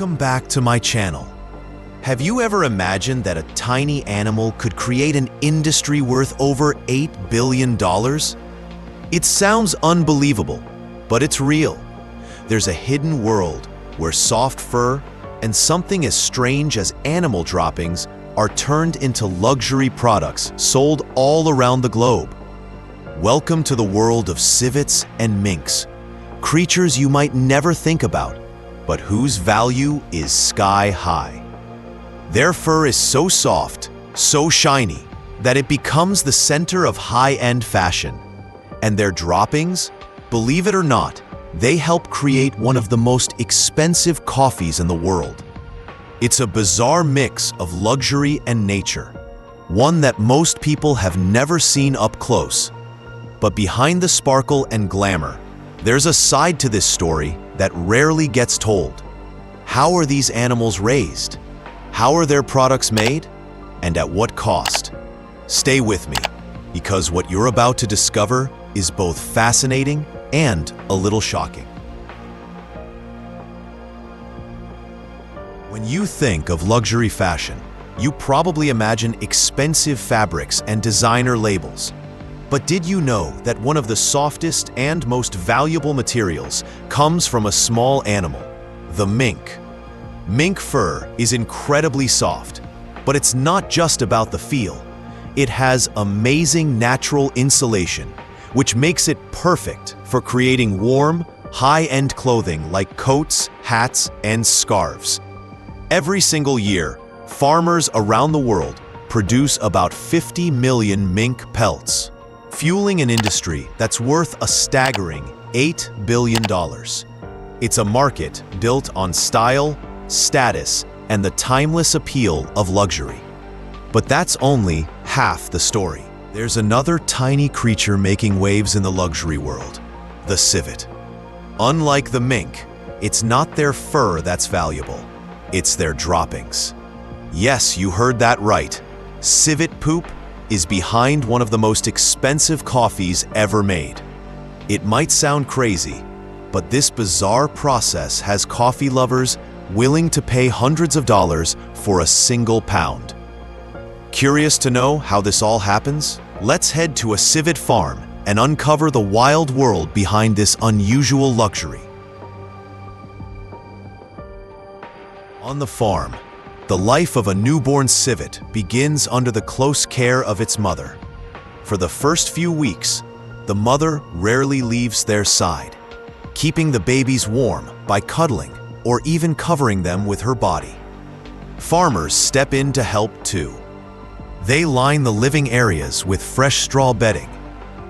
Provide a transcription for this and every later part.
Welcome back to my channel. Have you ever imagined that a tiny animal could create an industry worth over $8 billion? It sounds unbelievable, but it's real. There's a hidden world where soft fur and something as strange as animal droppings are turned into luxury products sold all around the globe. Welcome to the world of civets and minks, creatures you might never think about, but whose value is sky high. Their fur is so soft, so shiny, that it becomes the center of high-end fashion. And their droppings, believe it or not, they help create one of the most expensive coffees in the world. It's a bizarre mix of luxury and nature, one that most people have never seen up close. But behind the sparkle and glamour, there's a side to this story that rarely gets told. How are these animals raised? How are their products made? And at what cost? Stay with me, because what you're about to discover is both fascinating and a little shocking. When you think of luxury fashion, you probably imagine expensive fabrics and designer labels. But did you know that one of the softest and most valuable materials comes from a small animal, the mink? Mink fur is incredibly soft, but it's not just about the feel. It has amazing natural insulation, which makes it perfect for creating warm, high-end clothing like coats, hats, and scarves. Every single year, farmers around the world produce about 50 million mink pelts, fueling an industry that's worth a staggering $8 billion. It's a market built on style, status, and the timeless appeal of luxury. But that's only half the story. There's another tiny creature making waves in the luxury world, the civet. Unlike the mink, it's not their fur that's valuable, it's their droppings. Yes, you heard that right. Civet poop is behind one of the most expensive coffees ever made. It might sound crazy, but this bizarre process has coffee lovers willing to pay hundreds of dollars for a single pound. Curious to know how this all happens? Let's head to a civet farm and uncover the wild world behind this unusual luxury. On the farm, the life of a newborn civet begins under the close care of its mother. For the first few weeks, the mother rarely leaves their side, keeping the babies warm by cuddling or even covering them with her body. Farmers step in to help too. They line the living areas with fresh straw bedding,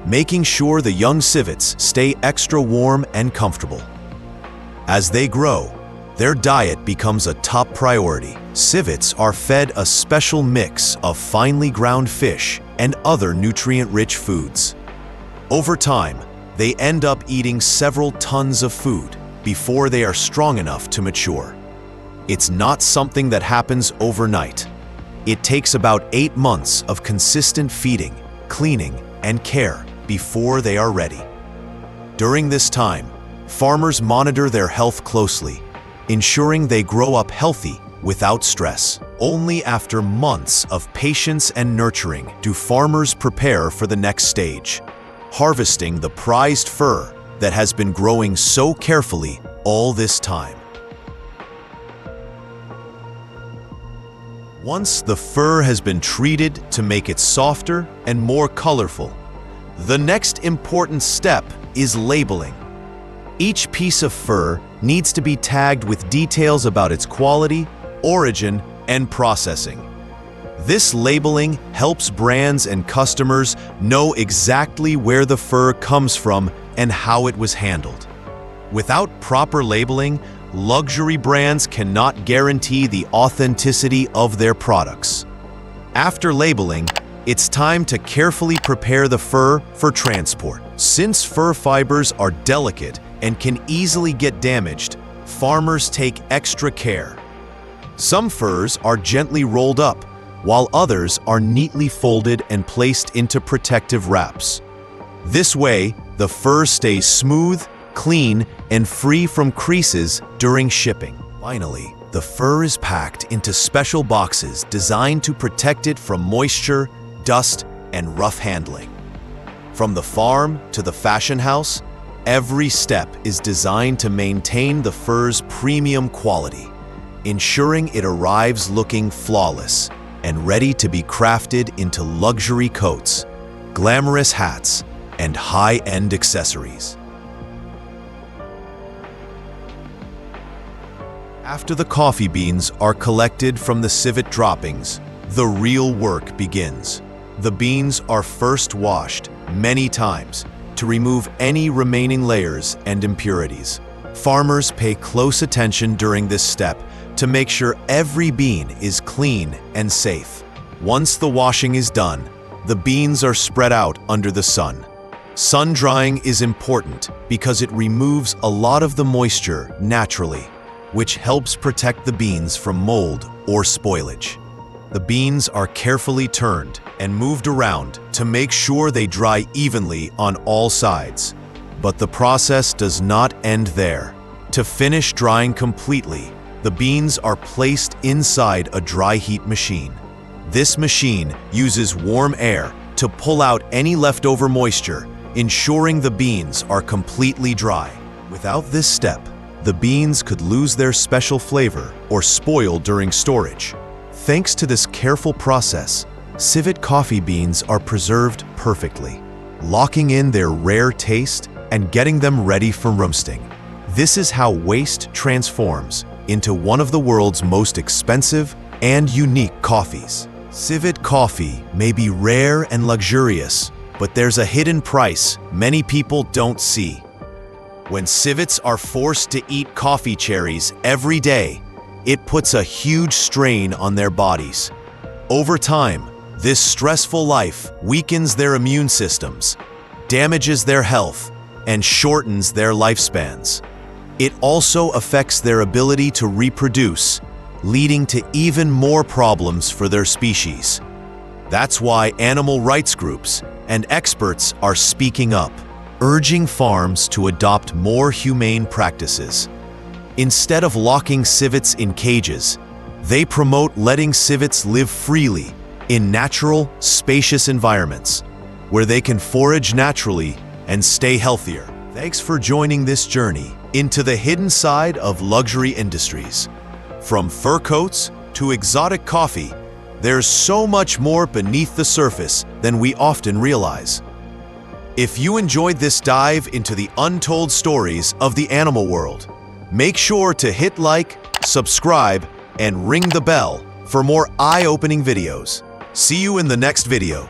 making sure the young civets stay extra warm and comfortable. As they grow, their diet becomes a top priority. Civets are fed a special mix of finely ground fish and other nutrient-rich foods. Over time, they end up eating several tons of food before they are strong enough to mature. It's not something that happens overnight. It takes about 8 months of consistent feeding, cleaning, and care before they are ready. During this time, farmers monitor their health closely, ensuring they grow up healthy without stress. Only after months of patience and nurturing do farmers prepare for the next stage, harvesting the prized fur that has been growing so carefully all this time. Once the fur has been treated to make it softer and more colorful, the next important step is labeling. Each piece of fur needs to be tagged with details about its quality, origin, and processing. This labeling helps brands and customers know exactly where the fur comes from and how it was handled. Without proper labeling, luxury brands cannot guarantee the authenticity of their products. After labeling, it's time to carefully prepare the fur for transport. Since fur fibers are delicate and can easily get damaged, farmers take extra care. Some furs are gently rolled up, while others are neatly folded and placed into protective wraps. This way, the fur stays smooth, clean, and free from creases during shipping. Finally, The fur is packed into special boxes designed to protect it from moisture, dust, and rough handling. From the farm to the fashion house, every step is designed to maintain the fur's premium quality, ensuring it arrives looking flawless and ready to be crafted into luxury coats, glamorous hats, and high-end accessories. After the coffee beans are collected from the civet droppings, the real work begins. The beans are first washed many times to remove any remaining layers and impurities. Farmers pay close attention during this step to make sure every bean is clean and safe. Once the washing is done, the beans are spread out under the sun. Sun drying is important because it removes a lot of the moisture naturally, which helps protect the beans from mold or spoilage. The beans are carefully turned and moved around to make sure they dry evenly on all sides. But the process does not end there. To finish drying completely, the beans are placed inside a dry heat machine. This machine uses warm air to pull out any leftover moisture, ensuring the beans are completely dry. Without this step, the beans could lose their special flavor or spoil during storage. Thanks to this careful process, civet coffee beans are preserved perfectly, locking in their rare taste and getting them ready for roasting. This is how waste transforms into one of the world's most expensive and unique coffees. Civet coffee may be rare and luxurious, but there's a hidden price many people don't see. When civets are forced to eat coffee cherries every day, it puts a huge strain on their bodies. Over time, this stressful life weakens their immune systems, damages their health, and shortens their lifespans. It also affects their ability to reproduce, leading to even more problems for their species. That's why animal rights groups and experts are speaking up, urging farms to adopt more humane practices. Instead of locking civets in cages, they promote letting civets live freely in natural, spacious environments where they can forage naturally and stay healthier. Thanks for joining this journey into the hidden side of luxury industries. From fur coats to exotic coffee, there's so much more beneath the surface than we often realize. If you enjoyed this dive into the untold stories of the animal world, make sure to hit like, subscribe, and ring the bell for more eye-opening videos. See you in the next video.